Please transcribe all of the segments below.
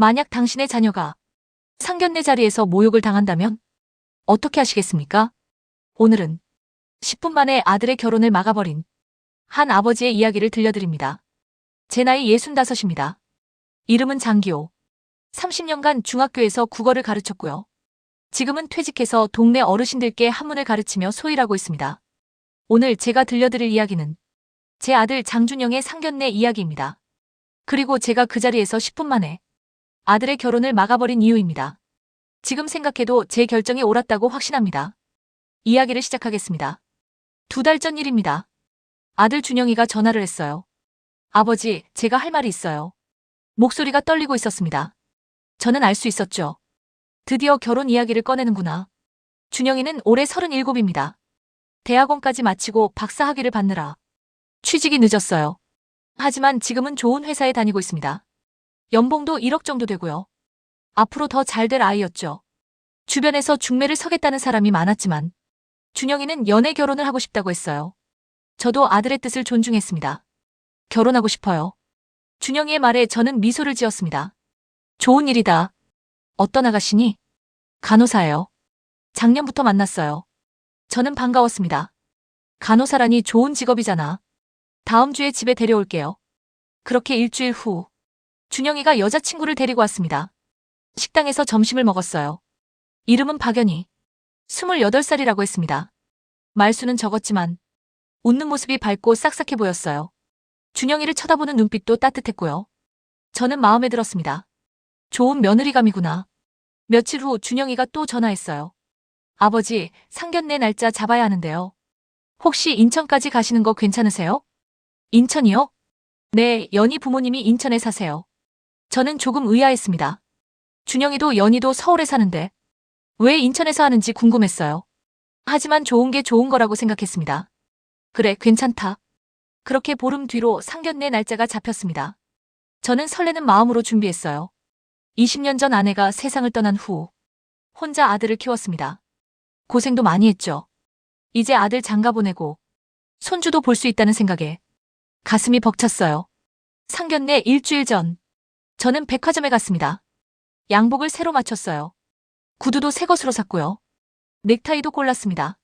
만약 당신의 자녀가 상견례 자리에서 모욕을 당한다면 어떻게 하시겠습니까? 오늘은 10분 만에 아들의 결혼을 막아버린 한 아버지의 이야기를 들려드립니다. 제 나이 65입니다. 이름은 장기호. 30년간 중학교에서 국어를 가르쳤고요. 지금은 퇴직해서 동네 어르신들께 한문을 가르치며 소일하고 있습니다. 오늘 제가 들려드릴 이야기는 제 아들 장준영의 상견례 이야기입니다. 그리고 제가 그 자리에서 10분 만에 아들의 결혼을 막아버린 이유입니다. 지금 생각해도 제 결정이 옳았다고 확신합니다. 이야기를 시작하겠습니다. 2달 전 일입니다. 아들 준영이가 전화를 했어요. 아버지, 제가 할 말이 있어요. 목소리가 떨리고 있었습니다. 저는 알 수 있었죠. 드디어 결혼 이야기를 꺼내는구나. 준영이는 올해 37입니다. 대학원까지 마치고 박사 학위를 받느라 취직이 늦었어요. 하지만 지금은 좋은 회사에 다니고 있습니다. 연봉도 1억 정도 되고요. 앞으로 더 잘 될 아이였죠. 주변에서 중매를 서겠다는 사람이 많았지만 준영이는 연애 결혼을 하고 싶다고 했어요. 저도 아들의 뜻을 존중했습니다. 결혼하고 싶어요. 준영이의 말에 저는 미소를 지었습니다. 좋은 일이다. 어떤 아가씨니? 간호사예요. 작년부터 만났어요. 저는 반가웠습니다. 간호사라니 좋은 직업이잖아. 다음 주에 집에 데려올게요. 그렇게 일주일 후 준영이가 여자친구를 데리고 왔습니다. 식당에서 점심을 먹었어요. 이름은 박연희. 28살이라고 했습니다. 말수는 적었지만 웃는 모습이 밝고 싹싹해 보였어요. 준영이를 쳐다보는 눈빛도 따뜻했고요. 저는 마음에 들었습니다. 좋은 며느리감이구나. 며칠 후 준영이가 또 전화했어요. 아버지, 상견례 날짜 잡아야 하는데요. 혹시 인천까지 가시는 거 괜찮으세요? 인천이요? 네, 연희 부모님이 인천에 사세요. 저는 조금 의아했습니다. 준영이도 연희도 서울에 사는데 왜 인천에서 하는지 궁금했어요. 하지만 좋은 게 좋은 거라고 생각했습니다. 그래, 괜찮다. 그렇게 보름 뒤로 상견례 날짜가 잡혔습니다. 저는 설레는 마음으로 준비했어요. 20년 전 아내가 세상을 떠난 후 혼자 아들을 키웠습니다. 고생도 많이 했죠. 이제 아들 장가 보내고 손주도 볼 수 있다는 생각에 가슴이 벅찼어요. 상견례 일주일 전 저는 백화점에 갔습니다. 양복을 새로 맞췄어요. 구두도 새 것으로 샀고요. 넥타이도 골랐습니다.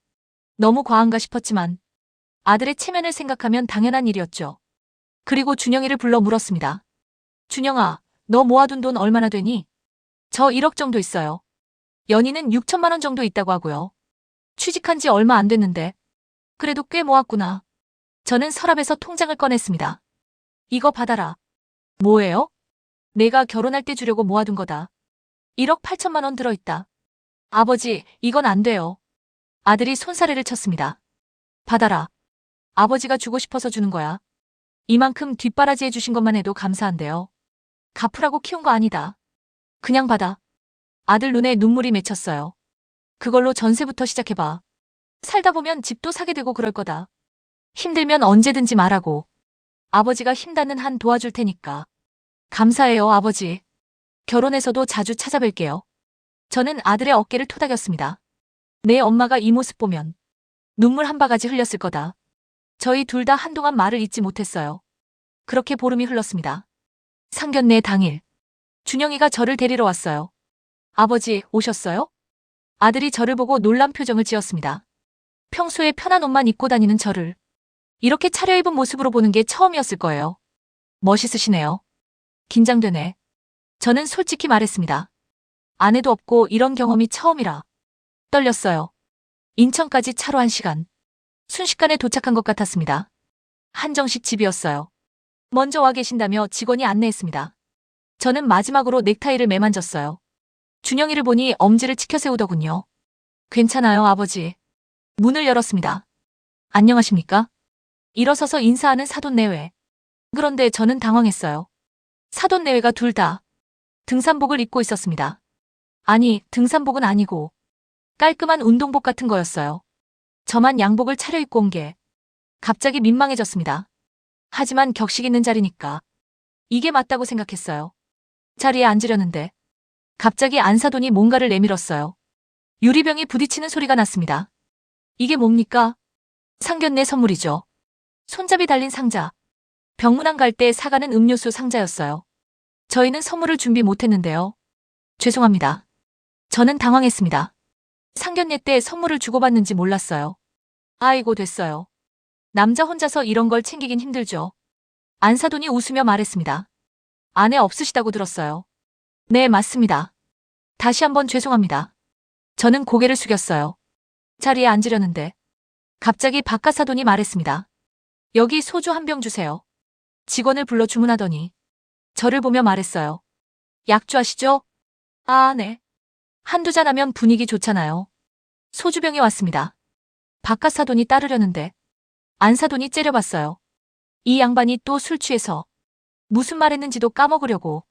너무 과한가 싶었지만 아들의 체면을 생각하면 당연한 일이었죠. 그리고 준영이를 불러 물었습니다. 준영아, 너 모아둔 돈 얼마나 되니? 저 1억 정도 있어요. 연희는 6천만 원 정도 있다고 하고요. 취직한 지 얼마 안 됐는데 그래도 꽤 모았구나. 저는 서랍에서 통장을 꺼냈습니다. 이거 받아라. 뭐예요? 내가 결혼할 때 주려고 모아둔 거다. 1억 8천만 원 들어있다. 아버지, 이건 안 돼요. 아들이 손사래를 쳤습니다. 받아라. 아버지가 주고 싶어서 주는 거야. 이만큼 뒷바라지 해주신 것만 해도 감사한데요. 갚으라고 키운 거 아니다. 그냥 받아. 아들 눈에 눈물이 맺혔어요. 그걸로 전세부터 시작해봐. 살다 보면 집도 사게 되고 그럴 거다. 힘들면 언제든지 말하고. 아버지가 힘닿는 한 도와줄 테니까. 감사해요, 아버지. 결혼해서도 자주 찾아뵐게요. 저는 아들의 어깨를 토닥였습니다. 내 엄마가 이 모습 보면 눈물 한 바가지 흘렸을 거다. 저희 둘 다 한동안 말을 잇지 못했어요. 그렇게 보름이 흘렀습니다. 상견례 당일, 준영이가 저를 데리러 왔어요. 아버지, 오셨어요? 아들이 저를 보고 놀란 표정을 지었습니다. 평소에 편한 옷만 입고 다니는 저를 이렇게 차려입은 모습으로 보는 게 처음이었을 거예요. 멋있으시네요. 긴장되네. 저는 솔직히 말했습니다. 아내도 없고 이런 경험이 처음이라 떨렸어요. 인천까지 차로 1시간. 순식간에 도착한 것 같았습니다. 한정식 집이었어요. 먼저 와 계신다며 직원이 안내했습니다. 저는 마지막으로 넥타이를 매만졌어요. 준영이를 보니 엄지를 치켜 세우더군요. 괜찮아요, 아버지. 문을 열었습니다. 안녕하십니까? 일어서서 인사하는 사돈내외. 그런데 저는 당황했어요. 사돈내외가 둘 다 등산복을 입고 있었습니다. 아니, 등산복은 아니고 깔끔한 운동복 같은 거였어요. 저만 양복을 차려입고 온 게 갑자기 민망해졌습니다. 하지만 격식 있는 자리니까 이게 맞다고 생각했어요. 자리에 앉으려는데 갑자기 안사돈이 뭔가를 내밀었어요. 유리병이 부딪히는 소리가 났습니다. 이게 뭡니까? 상견례 선물이죠. 손잡이 달린 상자. 병문안 갈 때 사가는 음료수 상자였어요. 저희는 선물을 준비 못했는데요. 죄송합니다. 저는 당황했습니다. 상견례 때 선물을 주고받는지 몰랐어요. 아이고 됐어요. 남자 혼자서 이런 걸 챙기긴 힘들죠. 안사돈이 웃으며 말했습니다. 아내 없으시다고 들었어요. 네, 맞습니다. 다시 한번 죄송합니다. 저는 고개를 숙였어요. 자리에 앉으려는데 갑자기 바깥사돈이 말했습니다. 여기 소주 한 병 주세요. 직원을 불러 주문하더니 저를 보며 말했어요. 약주하시죠? 아, 네. 한두 잔 하면 분위기 좋잖아요. 소주병이 왔습니다. 바깥사돈이 따르려는데 안사돈이 째려봤어요. 이 양반이 또 술 취해서 무슨 말했는지도 까먹으려고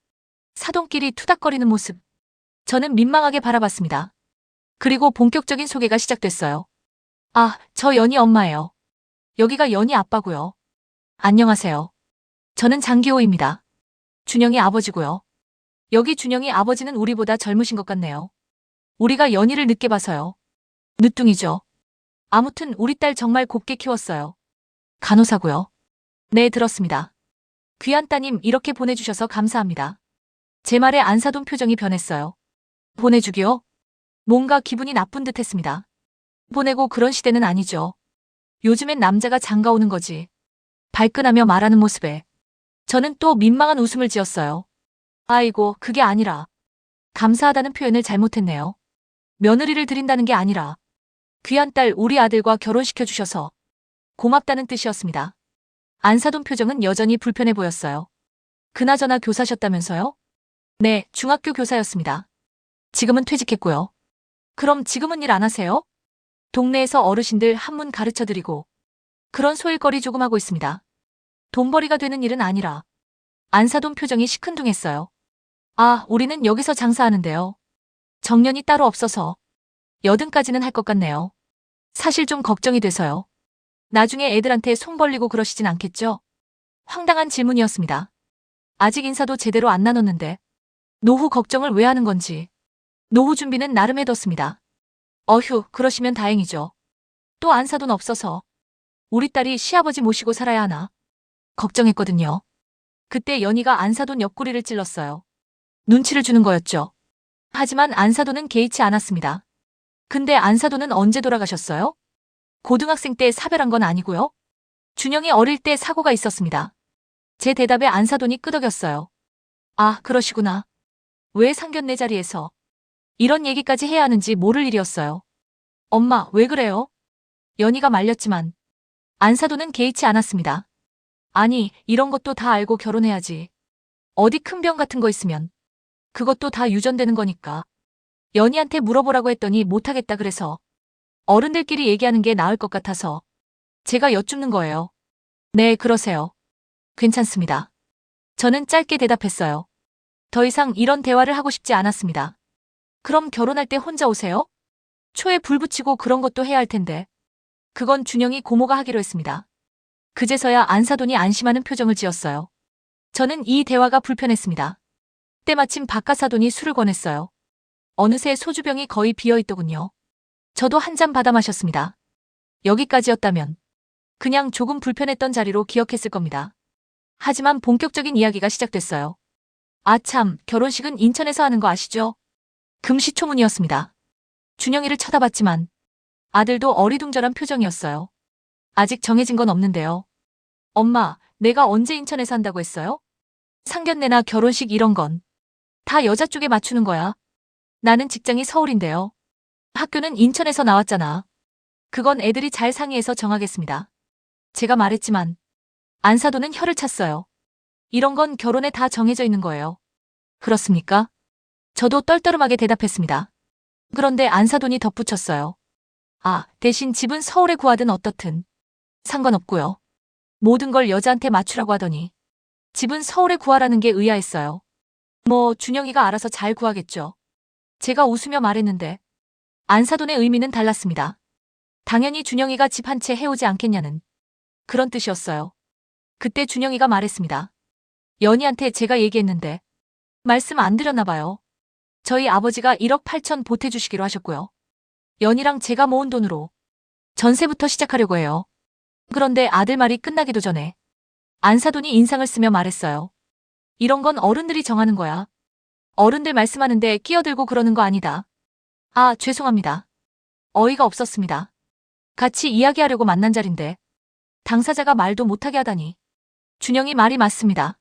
사돈끼리 투닥거리는 모습. 저는 민망하게 바라봤습니다. 그리고 본격적인 소개가 시작됐어요. 아, 저 연희 엄마예요. 여기가 연희 아빠고요. 안녕하세요. 저는 장기호입니다. 준영이 아버지고요. 여기 준영이 아버지는 우리보다 젊으신 것 같네요. 우리가 연희를 늦게 봐서요. 늦둥이죠. 아무튼 우리 딸 정말 곱게 키웠어요. 간호사고요. 네, 들었습니다. 귀한 따님 이렇게 보내주셔서 감사합니다. 제 말에 안사돈 표정이 변했어요. 보내주기요? 뭔가 기분이 나쁜 듯 했습니다. 보내고 그런 시대는 아니죠. 요즘엔 남자가 장가오는 거지. 발끈하며 말하는 모습에 저는 또 민망한 웃음을 지었어요. 아이고, 그게 아니라 감사하다는 표현을 잘못했네요. 며느리를 드린다는 게 아니라 귀한 딸 우리 아들과 결혼시켜 주셔서 고맙다는 뜻이었습니다. 안사돈 표정은 여전히 불편해 보였어요. 그나저나 교사셨다면서요? 네, 중학교 교사였습니다. 지금은 퇴직했고요. 그럼 지금은 일 안 하세요? 동네에서 어르신들 한문 가르쳐드리고 그런 소일거리 조금 하고 있습니다. 돈벌이가 되는 일은 아니라. 안사돈 표정이 시큰둥했어요. 아, 우리는 여기서 장사하는데요. 정년이 따로 없어서 여든까지는 할 것 같네요. 사실 좀 걱정이 돼서요. 나중에 애들한테 손 벌리고 그러시진 않겠죠? 황당한 질문이었습니다. 아직 인사도 제대로 안 나눴는데 노후 걱정을 왜 하는 건지. 노후 준비는 나름 해뒀습니다. 어휴, 그러시면 다행이죠. 또 안사돈 없어서 우리 딸이 시아버지 모시고 살아야 하나 걱정했거든요. 그때 연희가 안사돈 옆구리를 찔렀어요. 눈치를 주는 거였죠. 하지만 안사돈은 개의치 않았습니다. 근데 안사돈은 언제 돌아가셨어요? 고등학생 때 사별한 건 아니고요. 준영이 어릴 때 사고가 있었습니다. 제 대답에 안사돈이 끄덕였어요. 아, 그러시구나. 왜 상견례 자리에서 이런 얘기까지 해야 하는지 모를 일이었어요. 엄마, 왜 그래요? 연희가 말렸지만 안사돈은 개의치 않았습니다. 아니, 이런 것도 다 알고 결혼해야지. 어디 큰 병 같은 거 있으면 그것도 다 유전되는 거니까. 연희한테 물어보라고 했더니 못하겠다 그래서 어른들끼리 얘기하는 게 나을 것 같아서 제가 여쭙는 거예요. 네, 그러세요. 괜찮습니다. 저는 짧게 대답했어요. 더 이상 이런 대화를 하고 싶지 않았습니다. 그럼 결혼할 때 혼자 오세요? 초에 불 붙이고 그런 것도 해야 할 텐데. 그건 준영이 고모가 하기로 했습니다. 그제서야 안사돈이 안심하는 표정을 지었어요. 저는 이 대화가 불편했습니다. 때마침 바깥사돈이 술을 권했어요. 어느새 소주병이 거의 비어있더군요. 저도 한 잔 받아 마셨습니다. 여기까지였다면 그냥 조금 불편했던 자리로 기억했을 겁니다. 하지만 본격적인 이야기가 시작됐어요. 아 참, 결혼식은 인천에서 하는 거 아시죠? 금시초문이었습니다. 준영이를 쳐다봤지만 아들도 어리둥절한 표정이었어요. 아직 정해진 건 없는데요. 엄마, 내가 언제 인천에서 한다고 했어요? 상견례나 결혼식 이런 건 다 여자 쪽에 맞추는 거야. 나는 직장이 서울인데요. 학교는 인천에서 나왔잖아. 그건 애들이 잘 상의해서 정하겠습니다. 제가 말했지만 안사돈은 혀를 찼어요. 이런 건 결혼에 다 정해져 있는 거예요. 그렇습니까? 저도 떨떠름하게 대답했습니다. 그런데 안사돈이 덧붙였어요. 아, 대신 집은 서울에 구하든 어떻든 상관없고요. 모든 걸 여자한테 맞추라고 하더니 집은 서울에 구하라는 게 의아했어요. 뭐 준영이가 알아서 잘 구하겠죠. 제가 웃으며 말했는데 안사돈의 의미는 달랐습니다. 당연히 준영이가 집 한 채 해오지 않겠냐는 그런 뜻이었어요. 그때 준영이가 말했습니다. 연희한테 제가 얘기했는데 말씀 안 드렸나 봐요. 저희 아버지가 1억 8천 보태주시기로 하셨고요. 연희랑 제가 모은 돈으로 전세부터 시작하려고 해요. 그런데 아들 말이 끝나기도 전에 안사돈이 인상을 쓰며 말했어요. 이런 건 어른들이 정하는 거야. 어른들 말씀하는데 끼어들고 그러는 거 아니다. 아, 죄송합니다. 어이가 없었습니다. 같이 이야기하려고 만난 자리인데 당사자가 말도 못하게 하다니. 준영이 말이 맞습니다.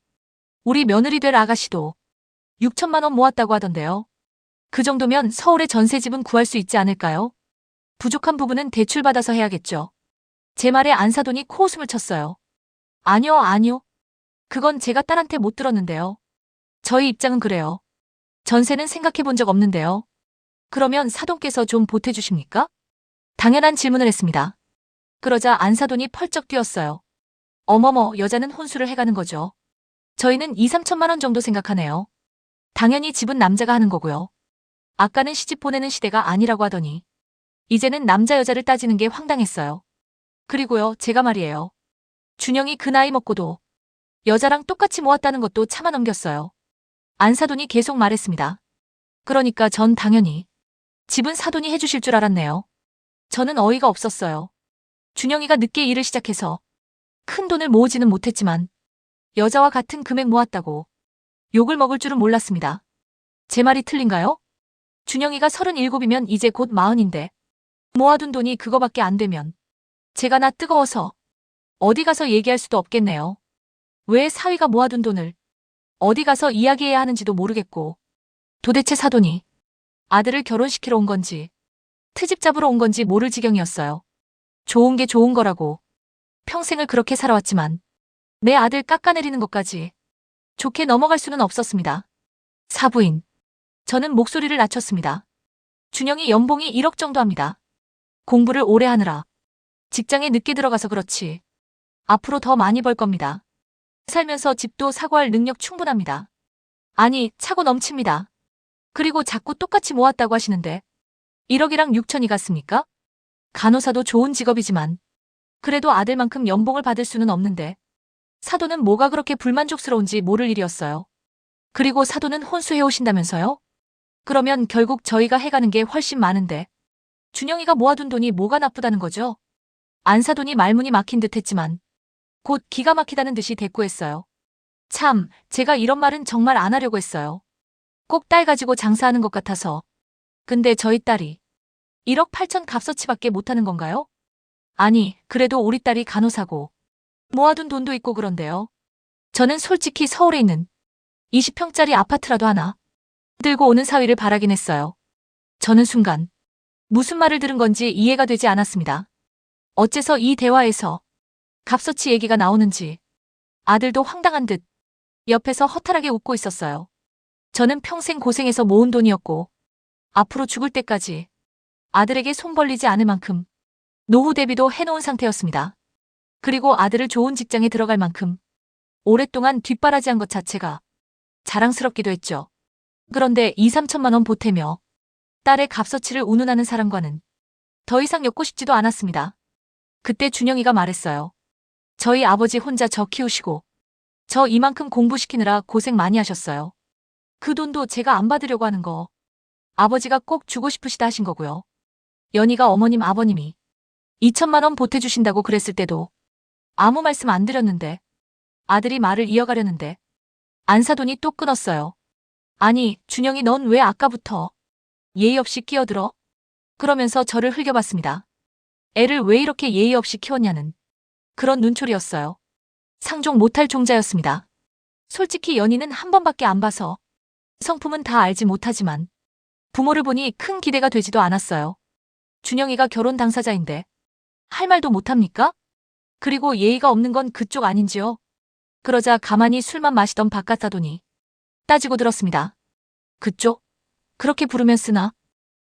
우리 며느리 될 아가씨도 6천만 원 모았다고 하던데요. 그 정도면 서울에 전세집은 구할 수 있지 않을까요? 부족한 부분은 대출받아서 해야겠죠. 제 말에 안사돈이 코웃음을 쳤어요. 아니요, 아니요. 그건 제가 딸한테 못 들었는데요. 저희 입장은 그래요. 전세는 생각해 본 적 없는데요. 그러면 사돈께서 좀 보태주십니까? 당연한 질문을 했습니다. 그러자 안사돈이 펄쩍 뛰었어요. 어머머, 여자는 혼수를 해가는 거죠. 저희는 2, 3천만 원 정도 생각하네요. 당연히 집은 남자가 하는 거고요. 아까는 시집 보내는 시대가 아니라고 하더니 이제는 남자 여자를 따지는 게 황당했어요. 그리고요, 제가 말이에요. 준영이 그 나이 먹고도 여자랑 똑같이 모았다는 것도 참아 넘겼어요. 안사돈이 계속 말했습니다. 그러니까 전 당연히 집은 사돈이 해주실 줄 알았네요. 저는 어이가 없었어요. 준영이가 늦게 일을 시작해서 큰 돈을 모으지는 못했지만 여자와 같은 금액 모았다고 욕을 먹을 줄은 몰랐습니다. 제 말이 틀린가요? 준영이가 37이면 이제 곧 40인데 모아둔 돈이 그거밖에 안 되면 제가 나 뜨거워서 어디 가서 얘기할 수도 없겠네요. 왜 사위가 모아둔 돈을 어디 가서 이야기해야 하는지도 모르겠고 도대체 사돈이 아들을 결혼시키러 온 건지 트집 잡으러 온 건지 모를 지경이었어요. 좋은 게 좋은 거라고 평생을 그렇게 살아왔지만 내 아들 깎아내리는 것까지 좋게 넘어갈 수는 없었습니다. 사부인. 저는 목소리를 낮췄습니다. 준영이 연봉이 1억 정도 합니다. 공부를 오래 하느라 직장에 늦게 들어가서 그렇지 앞으로 더 많이 벌 겁니다. 살면서 집도 사고 할 능력 충분합니다. 아니, 차고 넘칩니다. 그리고 자꾸 똑같이 모았다고 하시는데 1억이랑 6천이 같습니까? 간호사도 좋은 직업이지만 그래도 아들만큼 연봉을 받을 수는 없는데 사돈은 뭐가 그렇게 불만족스러운지 모를 일이었어요. 그리고 사돈은 혼수해오신다면서요? 그러면 결국 저희가 해가는 게 훨씬 많은데 준영이가 모아둔 돈이 뭐가 나쁘다는 거죠? 안사돈이 말문이 막힌 듯 했지만 곧 기가 막히다는 듯이 대꾸했어요. 참, 제가 이런 말은 정말 안 하려고 했어요. 꼭 딸 가지고 장사하는 것 같아서. 근데 저희 딸이 1억 8천 값어치밖에 못하는 건가요? 아니, 그래도 우리 딸이 간호사고 모아둔 돈도 있고 그런데요. 저는 솔직히 서울에 있는 20평짜리 아파트라도 하나 들고 오는 사위를 바라긴 했어요. 저는 순간 무슨 말을 들은 건지 이해가 되지 않았습니다. 어째서 이 대화에서 값어치 얘기가 나오는지 아들도 황당한 듯 옆에서 허탈하게 웃고 있었어요. 저는 평생 고생해서 모은 돈이었고 앞으로 죽을 때까지 아들에게 손 벌리지 않을 만큼 노후 대비도 해놓은 상태였습니다. 그리고 아들을 좋은 직장에 들어갈 만큼 오랫동안 뒷바라지한 것 자체가 자랑스럽기도 했죠. 그런데 2, 3천만 원 보태며 딸의 값어치를 운운하는 사람과는 더 이상 엮고 싶지도 않았습니다. 그때 준영이가 말했어요. 저희 아버지 혼자 저 키우시고 저 이만큼 공부시키느라 고생 많이 하셨어요. 그 돈도 제가 안 받으려고 하는 거 아버지가 꼭 주고 싶으시다 하신 거고요. 연희가 어머님 아버님이 2천만 원 보태주신다고 그랬을 때도 아무 말씀 안 드렸는데 아들이 말을 이어가려는데 안사돈이 또 끊었어요. 아니, 준영이 넌 왜 아까부터 예의 없이 끼어들어? 그러면서 저를 흘겨봤습니다. 애를 왜 이렇게 예의 없이 키웠냐는 그런 눈초리였어요. 상종 못할 종자였습니다. 솔직히 연희는 한 번밖에 안 봐서 성품은 다 알지 못하지만 부모를 보니 큰 기대가 되지도 않았어요. 준영이가 결혼 당사자인데 할 말도 못합니까? 그리고 예의가 없는 건 그쪽 아닌지요? 그러자 가만히 술만 마시던 바깥사돈이 따지고 들었습니다. 그쪽? 그렇게 부르면 쓰나?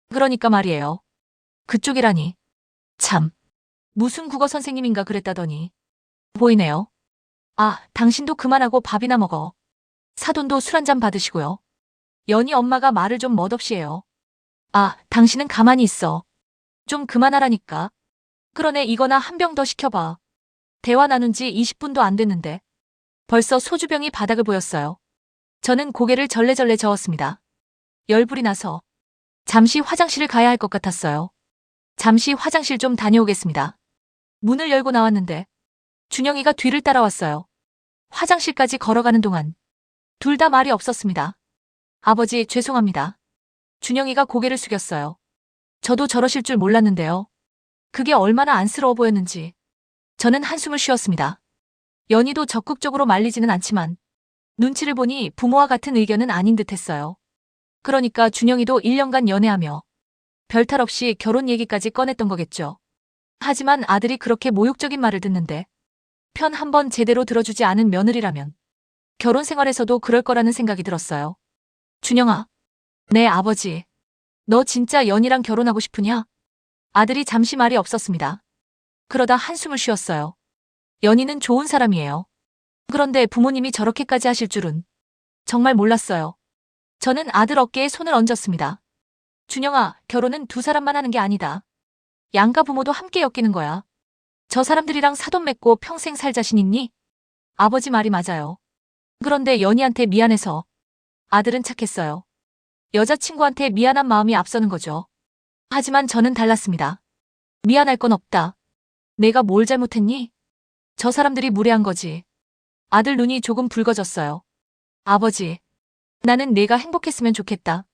그러니까 말이에요. 그쪽이라니. 참. 무슨 국어 선생님인가 그랬다더니. 보이네요. 아, 당신도 그만하고 밥이나 먹어. 사돈도 술 한잔 받으시고요. 연희 엄마가 말을 좀 멋없이 해요. 아, 당신은 가만히 있어. 좀 그만하라니까. 그러네 이거나 한 병 더 시켜봐. 대화 나눈 지 20분도 안 됐는데 벌써 소주병이 바닥을 보였어요. 저는 고개를 절레절레 저었습니다. 열불이 나서 잠시 화장실을 가야 할 것 같았어요. 잠시 화장실 좀 다녀오겠습니다. 문을 열고 나왔는데 준영이가 뒤를 따라왔어요. 화장실까지 걸어가는 동안 둘 다 말이 없었습니다. 아버지, 죄송합니다. 준영이가 고개를 숙였어요. 저도 저러실 줄 몰랐는데요. 그게 얼마나 안쓰러워 보였는지. 저는 한숨을 쉬었습니다. 연희도 적극적으로 말리지는 않지만 눈치를 보니 부모와 같은 의견은 아닌 듯했어요. 그러니까 준영이도 1년간 연애하며 별탈 없이 결혼 얘기까지 꺼냈던 거겠죠. 하지만 아들이 그렇게 모욕적인 말을 듣는데 편 한 번 제대로 들어주지 않은 며느리라면 결혼 생활에서도 그럴 거라는 생각이 들었어요. 준영아, 네 아버지. 너 진짜 연희랑 결혼하고 싶으냐? 아들이 잠시 말이 없었습니다. 그러다 한숨을 쉬었어요. 연희는 좋은 사람이에요. 그런데 부모님이 저렇게까지 하실 줄은 정말 몰랐어요. 저는 아들 어깨에 손을 얹었습니다. 준영아, 결혼은 두 사람만 하는 게 아니다. 양가 부모도 함께 엮이는 거야. 저 사람들이랑 사돈 맺고 평생 살 자신 있니? 아버지 말이 맞아요. 그런데 연희한테 미안해서. 아들은 착했어요. 여자친구한테 미안한 마음이 앞서는 거죠. 하지만 저는 달랐습니다. 미안할 건 없다. 내가 뭘 잘못했니? 저 사람들이 무례한 거지. 아들 눈이 조금 붉어졌어요. 아버지, 나는 내가 행복했으면 좋겠다.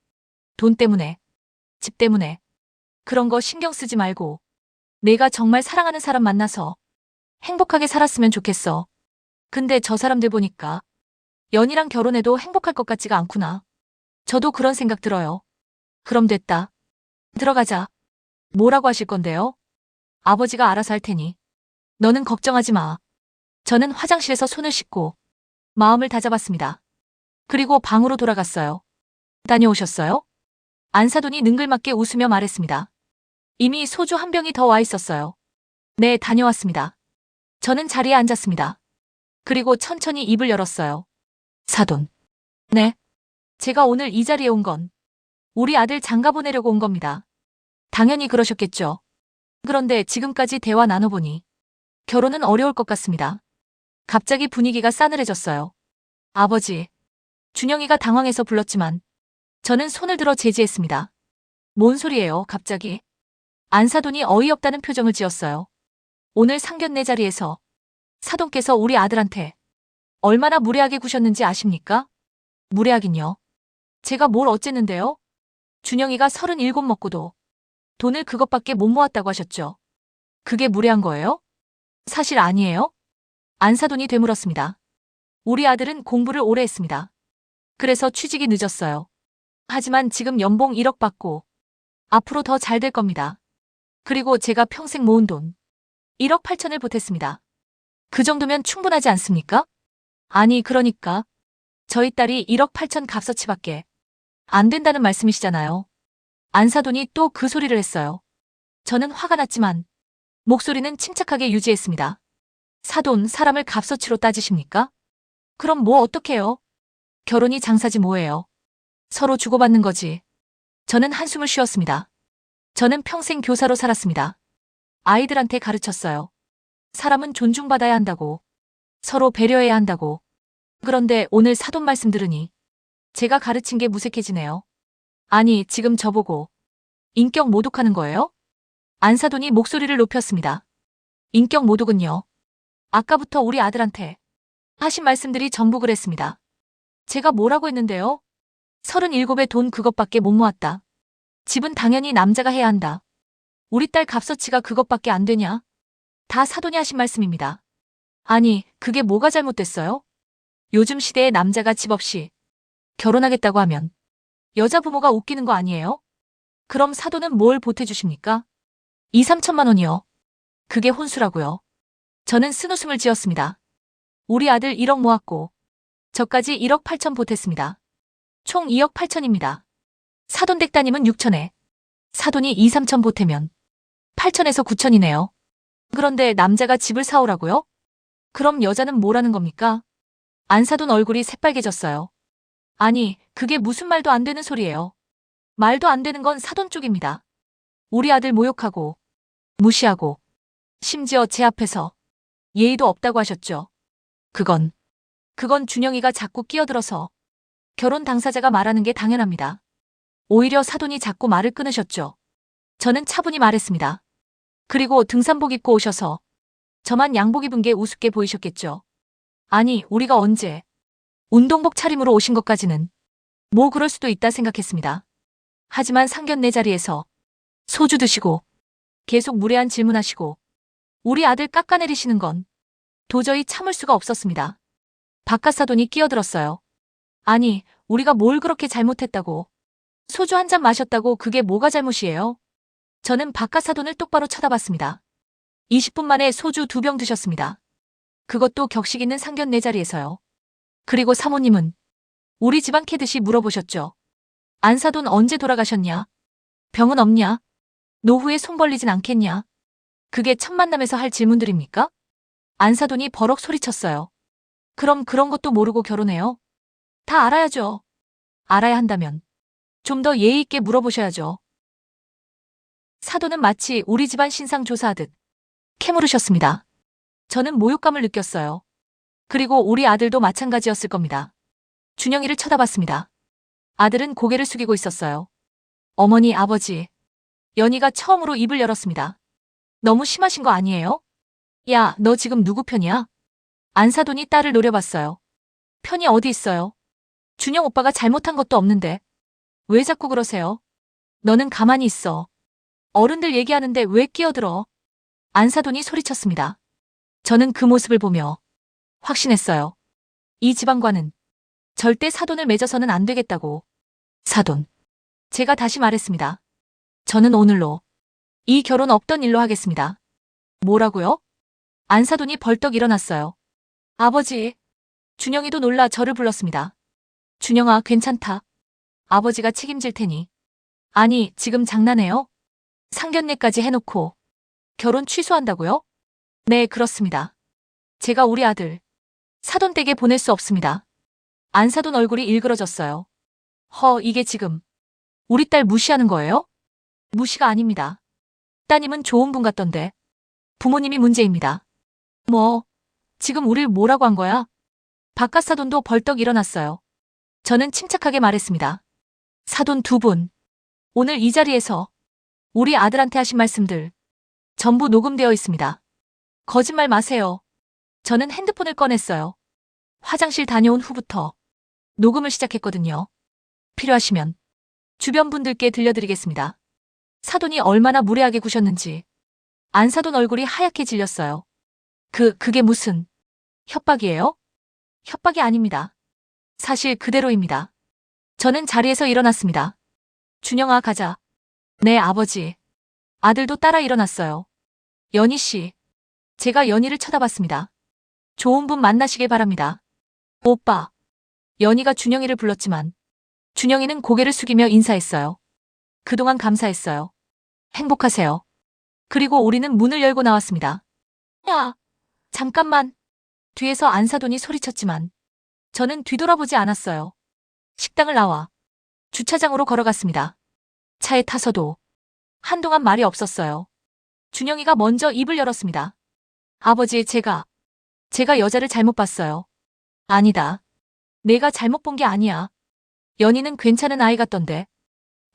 돈 때문에, 집 때문에. 그런 거 신경 쓰지 말고 내가 정말 사랑하는 사람 만나서 행복하게 살았으면 좋겠어. 근데 저 사람들 보니까 연희랑 결혼해도 행복할 것 같지가 않구나. 저도 그런 생각 들어요. 그럼 됐다. 들어가자. 뭐라고 하실 건데요? 아버지가 알아서 할 테니. 너는 걱정하지 마. 저는 화장실에서 손을 씻고 마음을 다잡았습니다. 그리고 방으로 돌아갔어요. 다녀오셨어요? 안사돈이 능글맞게 웃으며 말했습니다. 이미 소주 한 병이 더 와 있었어요. 네, 다녀왔습니다. 저는 자리에 앉았습니다. 그리고 천천히 입을 열었어요. 사돈. 네. 제가 오늘 이 자리에 온 건 우리 아들 장가 보내려고 온 겁니다. 당연히 그러셨겠죠. 그런데 지금까지 대화 나눠보니 결혼은 어려울 것 같습니다. 갑자기 분위기가 싸늘해졌어요. 아버지. 준영이가 당황해서 불렀지만 저는 손을 들어 제지했습니다. 뭔 소리예요, 갑자기? 안사돈이 어이없다는 표정을 지었어요. 오늘 상견례 자리에서 사돈께서 우리 아들한테 얼마나 무례하게 구셨는지 아십니까? 무례하긴요. 제가 뭘 어쨌는데요? 준영이가 37 먹고도 돈을 그것밖에 못 모았다고 하셨죠. 그게 무례한 거예요? 사실 아니에요? 안사돈이 되물었습니다. 우리 아들은 공부를 오래 했습니다. 그래서 취직이 늦었어요. 하지만 지금 연봉 1억 받고 앞으로 더 잘 될 겁니다. 그리고 제가 평생 모은 돈 1억 8천을 보탰습니다. 그 정도면 충분하지 않습니까? 아니, 그러니까 저희 딸이 1억 8천 값어치밖에 안 된다는 말씀이시잖아요. 안사돈이 또 그 소리를 했어요. 저는 화가 났지만 목소리는 침착하게 유지했습니다. 사돈, 사람을 값어치로 따지십니까? 그럼 뭐 어떡해요? 결혼이 장사지 뭐예요. 서로 주고받는 거지. 저는 한숨을 쉬었습니다. 저는 평생 교사로 살았습니다. 아이들한테 가르쳤어요. 사람은 존중받아야 한다고. 서로 배려해야 한다고. 그런데 오늘 사돈 말씀 들으니 제가 가르친 게 무색해지네요. 아니, 지금 저보고 인격 모독하는 거예요? 안사돈이 목소리를 높였습니다. 인격 모독은요. 아까부터 우리 아들한테 하신 말씀들이 전부 그랬습니다. 제가 뭐라고 했는데요? 37에 돈 그것밖에 못 모았다. 집은 당연히 남자가 해야 한다. 우리 딸 값어치가 그것밖에 안 되냐? 다 사돈이 하신 말씀입니다. 아니, 그게 뭐가 잘못됐어요? 요즘 시대에 남자가 집 없이 결혼하겠다고 하면 여자 부모가 웃기는 거 아니에요? 그럼 사돈은 뭘 보태주십니까? 2, 3천만 원이요. 그게 혼수라고요. 저는 쓴웃음을 지었습니다. 우리 아들 1억 모았고 저까지 1억 8천 보탰습니다. 총 2억 8천입니다. 사돈 댁 따님은 6천에 사돈이 2, 3천 보태면 8천에서 9천이네요. 그런데 남자가 집을 사오라고요? 그럼 여자는 뭐라는 겁니까? 안사돈 얼굴이 새빨개졌어요. 아니, 그게 무슨 말도 안 되는 소리예요. 말도 안 되는 건 사돈 쪽입니다. 우리 아들 모욕하고 무시하고 심지어 제 앞에서 예의도 없다고 하셨죠. 그건 준영이가 자꾸 끼어들어서 결혼 당사자가 말하는 게 당연합니다. 오히려 사돈이 자꾸 말을 끊으셨죠. 저는 차분히 말했습니다. 그리고 등산복 입고 오셔서 저만 양복 입은 게 우습게 보이셨겠죠. 아니, 우리가 언제 운동복 차림으로 오신 것까지는 뭐 그럴 수도 있다 생각했습니다. 하지만 상견례 자리에서 소주 드시고 계속 무례한 질문하시고 우리 아들 깎아내리시는 건 도저히 참을 수가 없었습니다. 박가사돈이 끼어들었어요. 아니, 우리가 뭘 그렇게 잘못했다고. 소주 한 잔 마셨다고 그게 뭐가 잘못이에요? 저는 박가사돈을 똑바로 쳐다봤습니다. 20분 만에 소주 2병 드셨습니다. 그것도 격식 있는 상견례 자리에서요. 그리고 사모님은 우리 집안 캐듯이 물어보셨죠. 안사돈 언제 돌아가셨냐? 병은 없냐? 노후에 손 벌리진 않겠냐? 그게 첫 만남에서 할 질문들입니까? 안사돈이 버럭 소리쳤어요. 그럼 그런 것도 모르고 결혼해요? 다 알아야죠. 알아야 한다면 좀 더 예의 있게 물어보셔야죠. 사돈은 마치 우리 집안 신상 조사하듯 캐물으셨습니다. 저는 모욕감을 느꼈어요. 그리고 우리 아들도 마찬가지였을 겁니다. 준영이를 쳐다봤습니다. 아들은 고개를 숙이고 있었어요. 어머니, 아버지. 연희가 처음으로 입을 열었습니다. 너무 심하신 거 아니에요? 야, 너 지금 누구 편이야? 안사돈이 딸을 노려봤어요. 편이 어디 있어요? 준영 오빠가 잘못한 것도 없는데. 왜 자꾸 그러세요? 너는 가만히 있어. 어른들 얘기하는데 왜 끼어들어? 안사돈이 소리쳤습니다. 저는 그 모습을 보며 확신했어요. 이 집안과는 절대 사돈을 맺어서는 안 되겠다고. 사돈. 제가 다시 말했습니다. 저는 오늘로 이 결혼 없던 일로 하겠습니다. 뭐라고요? 안사돈이 벌떡 일어났어요. 아버지. 준영이도 놀라 저를 불렀습니다. 준영아, 괜찮다. 아버지가 책임질 테니. 아니, 지금 장난해요? 상견례까지 해놓고 결혼 취소한다고요? 네, 그렇습니다. 제가 우리 아들 사돈 댁에 보낼 수 없습니다. 안사돈 얼굴이 일그러졌어요. 이게 지금 우리 딸 무시하는 거예요? 무시가 아닙니다. 따님은 좋은 분 같던데. 부모님이 문제입니다. 뭐, 지금 우릴 뭐라고 한 거야? 박가사돈도 벌떡 일어났어요. 저는 침착하게 말했습니다. 사돈 2분. 오늘 이 자리에서 우리 아들한테 하신 말씀들 전부 녹음되어 있습니다. 거짓말 마세요. 저는 핸드폰을 꺼냈어요. 화장실 다녀온 후부터 녹음을 시작했거든요. 필요하시면 주변 분들께 들려드리겠습니다. 사돈이 얼마나 무례하게 구셨는지. 안사돈 얼굴이 하얗게 질렸어요. 그게 무슨 협박이에요? 협박이 아닙니다. 사실 그대로입니다. 저는 자리에서 일어났습니다. 준영아, 가자. 네, 아버지. 아들도 따라 일어났어요. 연희 씨. 제가 연희를 쳐다봤습니다. 좋은 분 만나시길 바랍니다. 오빠. 연희가 준영이를 불렀지만 준영이는 고개를 숙이며 인사했어요. 그동안 감사했어요. 행복하세요. 그리고 우리는 문을 열고 나왔습니다. 야, 잠깐만. 뒤에서 안사돈이 소리쳤지만 저는 뒤돌아보지 않았어요. 식당을 나와 주차장으로 걸어갔습니다. 차에 타서도 한동안 말이 없었어요. 준영이가 먼저 입을 열었습니다. 아버지, 제가 여자를 잘못 봤어요. 아니다. 내가 잘못 본 게 아니야. 연희는 괜찮은 아이 같던데.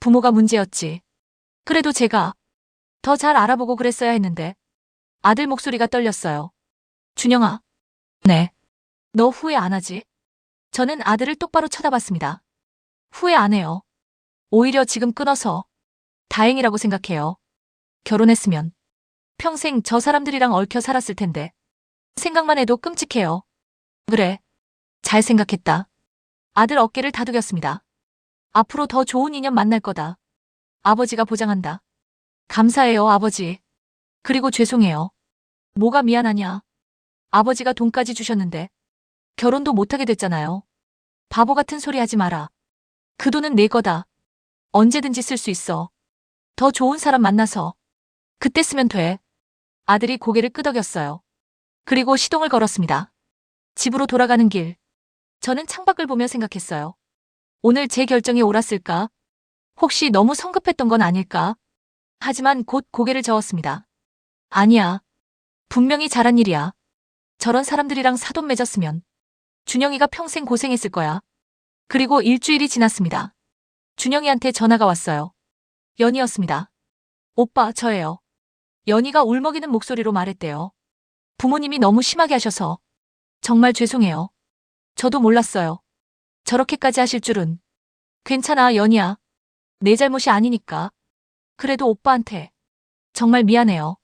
부모가 문제였지. 그래도 제가 더 잘 알아보고 그랬어야 했는데. 아들 목소리가 떨렸어요. 준영아. 네. 너 후회 안 하지? 저는 아들을 똑바로 쳐다봤습니다. 후회 안 해요. 오히려 지금 끊어서 다행이라고 생각해요. 결혼했으면 평생 저 사람들이랑 얽혀 살았을 텐데. 생각만 해도 끔찍해요. 그래. 잘 생각했다. 아들 어깨를 다독였습니다. 앞으로 더 좋은 인연 만날 거다. 아버지가 보장한다. 감사해요, 아버지. 그리고 죄송해요. 뭐가 미안하냐. 아버지가 돈까지 주셨는데 결혼도 못하게 됐잖아요. 바보 같은 소리 하지 마라. 그 돈은 내 거다. 언제든지 쓸 수 있어. 더 좋은 사람 만나서 그때 쓰면 돼. 아들이 고개를 끄덕였어요. 그리고 시동을 걸었습니다. 집으로 돌아가는 길. 저는 창밖을 보며 생각했어요. 오늘 제 결정이 옳았을까? 혹시 너무 성급했던 건 아닐까? 하지만 곧 고개를 저었습니다. 아니야. 분명히 잘한 일이야. 저런 사람들이랑 사돈 맺었으면 준영이가 평생 고생했을 거야. 그리고 일주일이 지났습니다. 준영이한테 전화가 왔어요. 연희였습니다. 오빠, 저예요. 연희가 울먹이는 목소리로 말했대요. 부모님이 너무 심하게 하셔서 정말 죄송해요. 저도 몰랐어요. 저렇게까지 하실 줄은. 괜찮아, 연희야. 내 잘못이 아니니까. 그래도 오빠한테 정말 미안해요.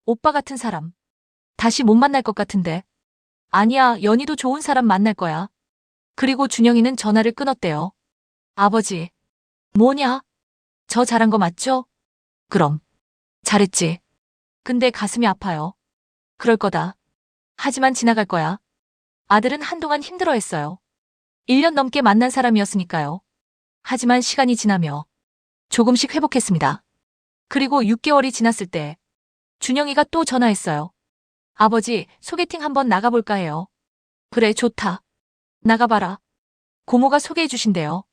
오빠 같은 사람 다시 못 만날 것 같은데. 아니야, 연희도 좋은 사람 만날 거야. 그리고 준영이는 전화를 끊었대요. 아버지, 뭐냐? 저 잘한 거 맞죠? 그럼. 잘했지. 근데 가슴이 아파요. 그럴 거다. 하지만 지나갈 거야. 아들은 한동안 힘들어했어요. 1년 넘게 만난 사람이었으니까요. 하지만 시간이 지나며 조금씩 회복했습니다. 그리고 6개월이 지났을 때 준영이가 또 전화했어요. 아버지, 소개팅 한번 나가볼까 해요. 그래, 좋다. 나가봐라. 고모가 소개해 주신대요.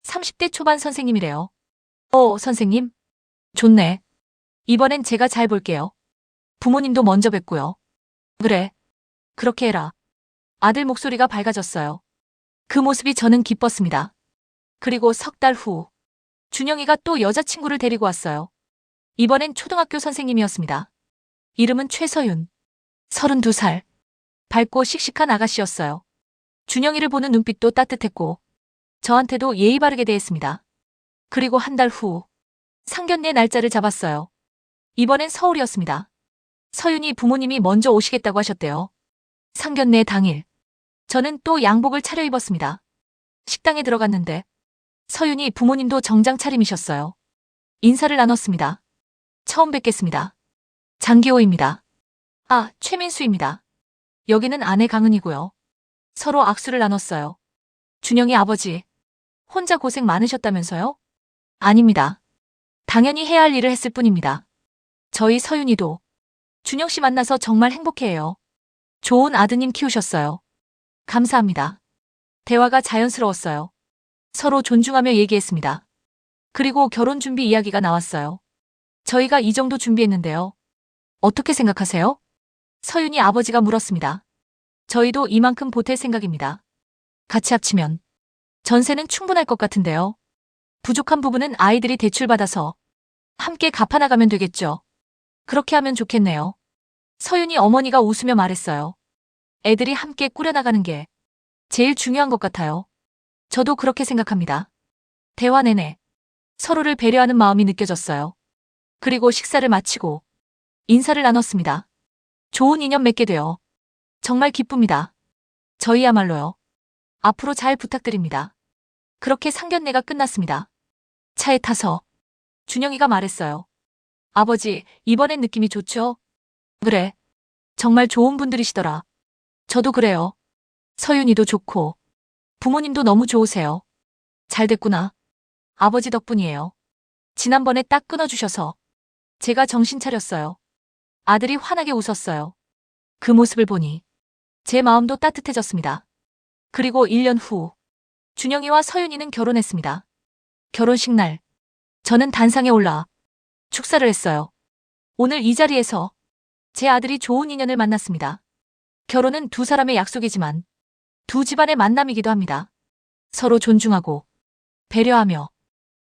30대 초반 선생님이래요. 선생님? 좋네. 이번엔 제가 잘 볼게요. 부모님도 먼저 뵙고요. 그래. 그렇게 해라. 아들 목소리가 밝아졌어요. 그 모습이 저는 기뻤습니다. 그리고 석 달 후, 준영이가 또 여자친구를 데리고 왔어요. 이번엔 초등학교 선생님이었습니다. 이름은 최서윤. 32살. 밝고 씩씩한 아가씨였어요. 준영이를 보는 눈빛도 따뜻했고, 저한테도 예의 바르게 대했습니다. 그리고 한 달 후, 상견례 날짜를 잡았어요. 이번엔 서울이었습니다. 서윤이 부모님이 먼저 오시겠다고 하셨대요. 상견례 당일, 저는 또 양복을 차려입었습니다. 식당에 들어갔는데 서윤이 부모님도 정장 차림이셨어요. 인사를 나눴습니다. 처음 뵙겠습니다. 장기호입니다. 아, 최민수입니다. 여기는 아내 강은이고요. 서로 악수를 나눴어요. 준영이 아버지, 혼자 고생 많으셨다면서요? 아닙니다. 당연히 해야 할 일을 했을 뿐입니다. 저희 서윤이도 준영 씨 만나서 정말 행복해해요. 좋은 아드님 키우셨어요. 감사합니다. 대화가 자연스러웠어요. 서로 존중하며 얘기했습니다. 그리고 결혼 준비 이야기가 나왔어요. 저희가 이 정도 준비했는데요. 어떻게 생각하세요? 서윤이 아버지가 물었습니다. 저희도 이만큼 보탤 생각입니다. 같이 합치면 전세는 충분할 것 같은데요. 부족한 부분은 아이들이 대출받아서 함께 갚아나가면 되겠죠. 그렇게 하면 좋겠네요. 서윤이 어머니가 웃으며 말했어요. 애들이 함께 꾸려나가는 게 제일 중요한 것 같아요. 저도 그렇게 생각합니다. 대화 내내 서로를 배려하는 마음이 느껴졌어요. 그리고 식사를 마치고 인사를 나눴습니다. 좋은 인연 맺게 되어 정말 기쁩니다. 저희야말로요. 앞으로 잘 부탁드립니다. 그렇게 상견례가 끝났습니다. 차에 타서 준영이가 말했어요. 아버지, 이번엔 느낌이 좋죠? 그래. 정말 좋은 분들이시더라. 저도 그래요. 서윤이도 좋고 부모님도 너무 좋으세요. 잘 됐구나. 아버지 덕분이에요. 지난번에 딱 끊어주셔서 제가 정신 차렸어요. 아들이 환하게 웃었어요. 그 모습을 보니 제 마음도 따뜻해졌습니다. 그리고 1년 후 준영이와 서윤이는 결혼했습니다. 결혼식 날 저는 단상에 올라 축사를 했어요. 오늘 이 자리에서 제 아들이 좋은 인연을 만났습니다. 결혼은 두 사람의 약속이지만 두 집안의 만남이기도 합니다. 서로 존중하고 배려하며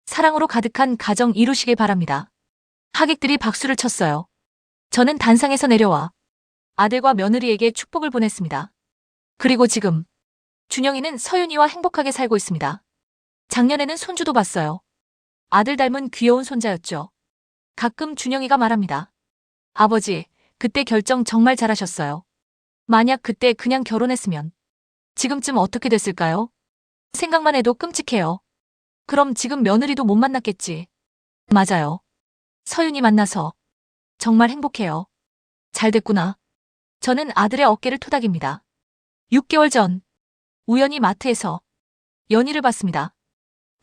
사랑으로 가득한 가정 이루시길 바랍니다. 하객들이 박수를 쳤어요. 저는 단상에서 내려와 아들과 며느리에게 축복을 보냈습니다. 그리고 지금 준영이는 서윤이와 행복하게 살고 있습니다. 작년에는 손주도 봤어요. 아들 닮은 귀여운 손자였죠. 가끔 준영이가 말합니다. 아버지, 그때 결정 정말 잘하셨어요. 만약 그때 그냥 결혼했으면 지금쯤 어떻게 됐을까요? 생각만 해도 끔찍해요. 그럼 지금 며느리도 못 만났겠지. 맞아요. 서윤이 만나서 정말 행복해요. 잘 됐구나. 저는 아들의 어깨를 토닥입니다. 6개월 전 우연히 마트에서 연희를 봤습니다.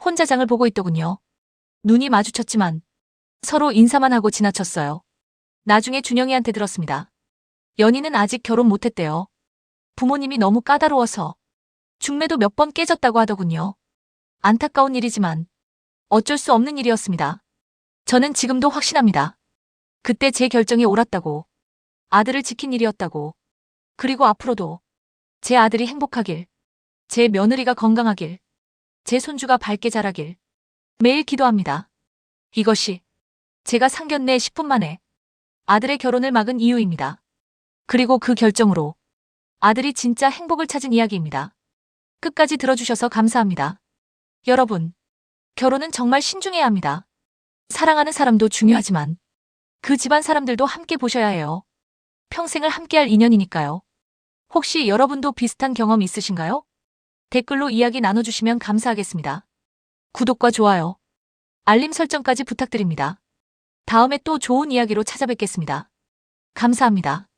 혼자 장을 보고 있더군요. 눈이 마주쳤지만 서로 인사만 하고 지나쳤어요. 나중에 준영이한테 들었습니다. 연희는 아직 결혼 못했대요. 부모님이 너무 까다로워서 중매도 몇 번 깨졌다고 하더군요. 안타까운 일이지만 어쩔 수 없는 일이었습니다. 저는 지금도 확신합니다. 그때 제 결정이 옳았다고, 아들을 지킨 일이었다고, 그리고 앞으로도 제 아들이 행복하길, 제 며느리가 건강하길, 제 손주가 밝게 자라길 매일 기도합니다. 이것이 제가 상견례 10분 만에 아들의 결혼을 막은 이유입니다. 그리고 그 결정으로 아들이 진짜 행복을 찾은 이야기입니다. 끝까지 들어주셔서 감사합니다. 여러분, 결혼은 정말 신중해야 합니다. 사랑하는 사람도 중요하지만 그 집안 사람들도 함께 보셔야 해요. 평생을 함께할 인연이니까요. 혹시 여러분도 비슷한 경험 있으신가요? 댓글로 이야기 나눠주시면 감사하겠습니다. 구독과 좋아요, 알림 설정까지 부탁드립니다. 다음에 또 좋은 이야기로 찾아뵙겠습니다. 감사합니다.